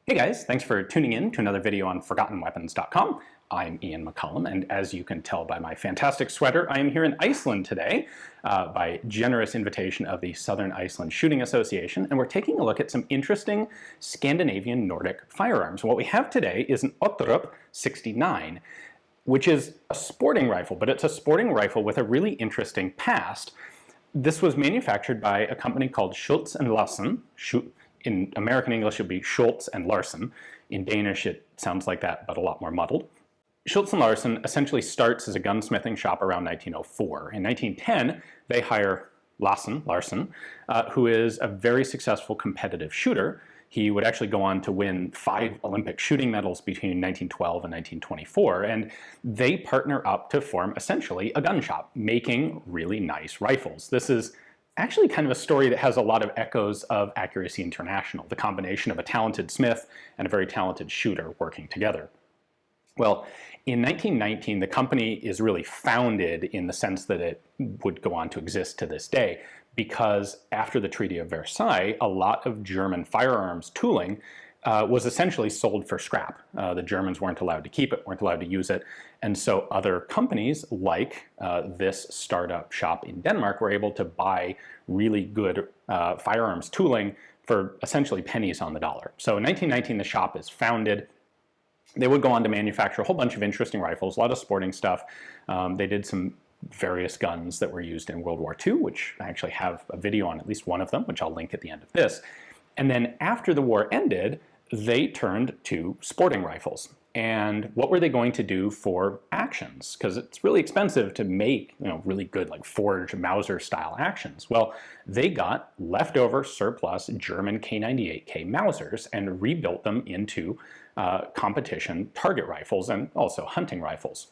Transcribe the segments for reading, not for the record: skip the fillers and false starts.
Hey guys, thanks for tuning in to another video on ForgottenWeapons.com. I'm Ian McCollum, and as you can tell by my fantastic sweater, I am here in Iceland today by generous invitation of the Southern Iceland Shooting Association, and we're taking a look at some interesting Scandinavian Nordic firearms. What we have today is an Otterup 69, which is a sporting rifle, but it's a sporting rifle with a really interesting past. This was manufactured by a company called Schultz Larsen. In American English, it would be Schultz and Larsen. In Danish, it sounds like that, but a lot more muddled. Schultz Larsen essentially starts as a gunsmithing shop around 1904. In 1910, they hire Larsen, who is a very successful competitive shooter. He would actually go on to win 5 Olympic shooting medals between 1912 and 1924, and they partner up to form essentially a gun shop, making really nice rifles. This is actually kind of a story that has a lot of echoes of Accuracy International, the combination of a talented smith and a very talented shooter working together. Well, in 1919, the company is really founded in the sense that it would go on to exist to this day, because after the Treaty of Versailles, a lot of German firearms tooling was essentially sold for scrap. The Germans weren't allowed to keep it, weren't allowed to use it, and so other companies like this startup shop in Denmark were able to buy really good firearms tooling for essentially pennies on the dollar. So in 1919, the shop is founded. They would go on to manufacture a whole bunch of interesting rifles, a lot of sporting stuff. They did some various guns that were used in World War II, which I actually have a video on at least one of them, which I'll link at the end of this. And then after the war ended, they turned to sporting rifles. And what were they going to do for actions? Because it's really expensive to make, really good like forged Mauser style actions. Well, they got leftover surplus German K98k Mausers and rebuilt them into competition target rifles and also hunting rifles.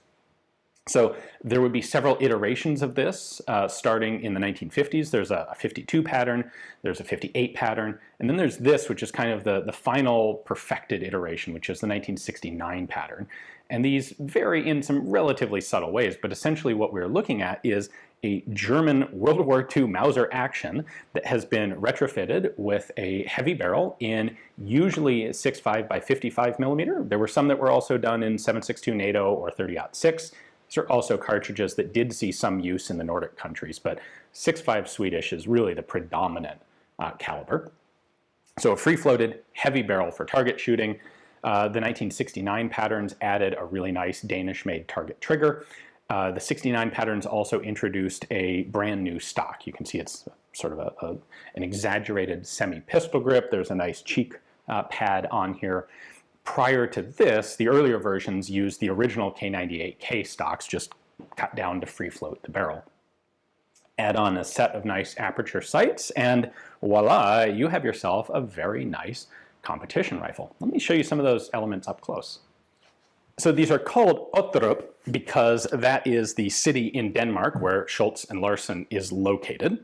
So there would be several iterations of this starting in the 1950s. There's a 52 pattern, there's a 58 pattern, and then there's this, which is kind of the final perfected iteration, which is the 1969 pattern. And these vary in some relatively subtle ways, but essentially what we're looking at is a German World War II Mauser action that has been retrofitted with a heavy barrel in usually 6.5 by 55 millimeter. There were some that were also done in 7.62 NATO or 30-06. These are also cartridges that did see some use in the Nordic countries, but 6.5 Swedish is really the predominant caliber. So a free-floated heavy barrel for target shooting. The 1969 patterns added a really nice Danish-made target trigger. The 69 patterns also introduced a brand new stock. You can see it's sort of an exaggerated semi-pistol grip. There's a nice cheek pad on here. Prior to this, the earlier versions used the original K98k stocks, just cut down to free float the barrel. Add on a set of nice aperture sights, and voila, you have yourself a very nice competition rifle. Let me show you some of those elements up close. So these are called Otterup because that is the city in Denmark where Schultz and Larsen is located.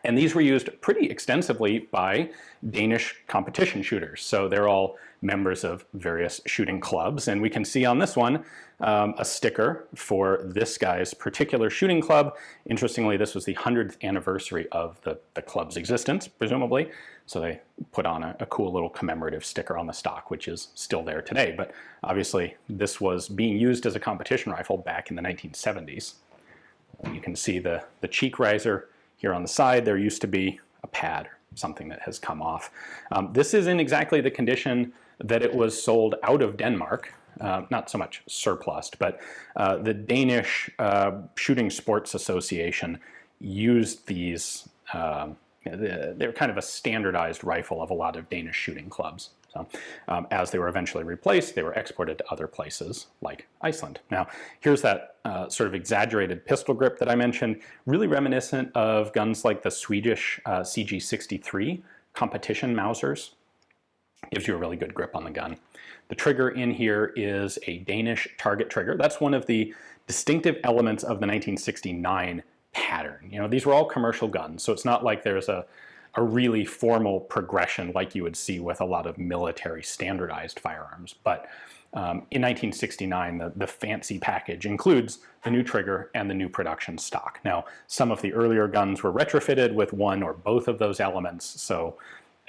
And these were used pretty extensively by Danish competition shooters. So they're all members of various shooting clubs. And we can see on this one a sticker for this guy's particular shooting club. Interestingly, this was the 100th anniversary of the club's existence, presumably. So they put on a cool little commemorative sticker on the stock, which is still there today. But obviously, this was being used as a competition rifle back in the 1970s. You can see the cheek riser. Here on the side, there used to be a pad or something that has come off. This is in exactly the condition that it was sold out of Denmark, not so much surplused, but the Danish Shooting Sports Association used these. They're kind of a standardized rifle of a lot of Danish shooting clubs. So, as they were eventually replaced, they were exported to other places like Iceland. Now, here's that sort of exaggerated pistol grip that I mentioned, really reminiscent of guns like the Swedish CG63 competition Mausers. Gives you a really good grip on the gun. The trigger in here is a Danish target trigger. That's one of the distinctive elements of the 1969 pattern. These were all commercial guns, so it's not like there's a really formal progression like you would see with a lot of military standardized firearms. But in 1969, the fancy package includes the new trigger and the new production stock. Now, some of the earlier guns were retrofitted with one or both of those elements, so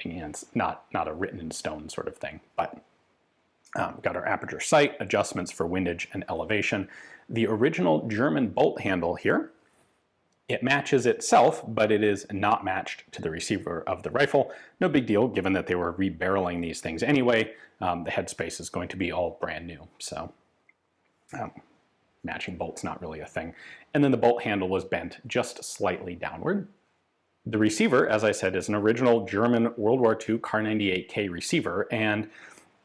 again, it's not a written in stone sort of thing, but we've got our aperture sight, adjustments for windage and elevation. The original German bolt handle here, it matches itself, but it is not matched to the receiver of the rifle. No big deal, given that they were rebarreling these things anyway. The headspace is going to be all brand new, so matching bolt's not really a thing. And then the bolt handle was bent just slightly downward. The receiver, as I said, is an original German World War II K98k receiver, and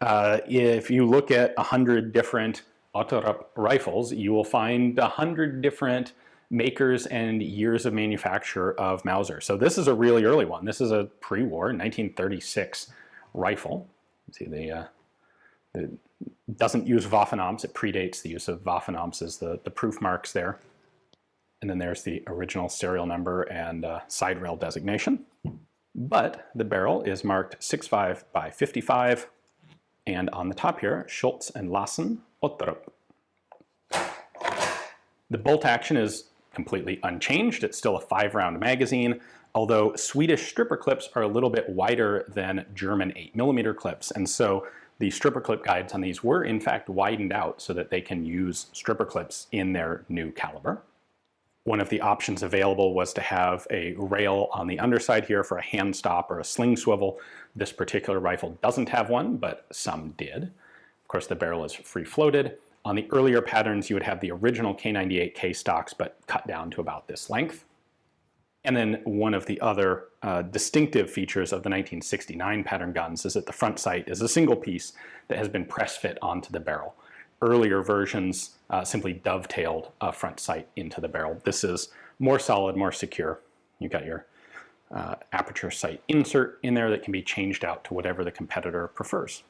if you look at 100 different Otterup rifles, you will find 100 different makers and years of manufacture of Mauser. So this is a really early one. This is a pre-war 1936 rifle. See, it doesn't use Waffenamps. It predates the use of Waffenamps as the proof marks there. And then there's the original serial number and side rail designation. But the barrel is marked 6.5 by 55. And on the top here, Schultz Larsen, Otterup. The bolt action is completely unchanged. It's still a 5-round magazine, although Swedish stripper clips are a little bit wider than German 8mm clips. And so the stripper clip guides on these were in fact widened out so that they can use stripper clips in their new caliber. One of the options available was to have a rail on the underside here for a hand stop or a sling swivel. This particular rifle doesn't have one, but some did. Of course, the barrel is free-floated. On the earlier patterns, you would have the original K98k stocks, but cut down to about this length. And then one of the other distinctive features of the 1969 pattern guns is that the front sight is a single piece that has been press-fit onto the barrel. Earlier versions simply dovetailed a front sight into the barrel. This is more solid, more secure. You've got your aperture sight insert in there that can be changed out to whatever the competitor prefers.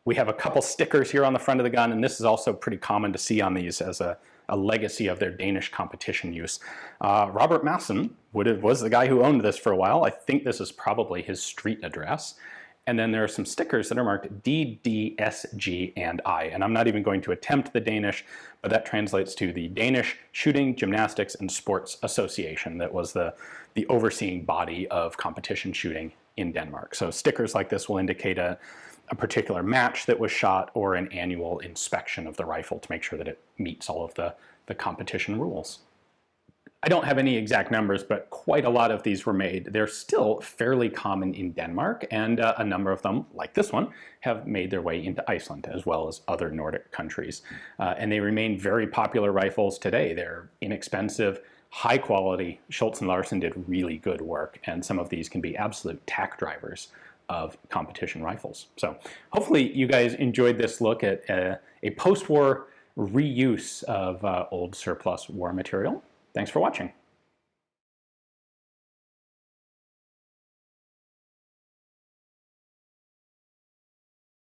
We have a couple stickers here on the front of the gun, and this is also pretty common to see on these as a legacy of their Danish competition use. Robert Madsen was the guy who owned this for a while. I think this is probably his street address. And then there are some stickers that are marked D, D, S, G, and I. And I'm not even going to attempt the Danish, but that translates to the Danish Shooting, Gymnastics, and Sports Association. That was the overseeing body of competition shooting in Denmark. So stickers like this will indicate a particular match that was shot or an annual inspection of the rifle to make sure that it meets all of the competition rules. I don't have any exact numbers, but quite a lot of these were made. They're still fairly common in Denmark, and a number of them, like this one, have made their way into Iceland, as well as other Nordic countries. And they remain very popular rifles today. They're inexpensive, high quality. Schultz Larsen did really good work, and some of these can be absolute tack drivers of competition rifles. So hopefully you guys enjoyed this look at a post-war reuse of old surplus war material. Thanks for watching.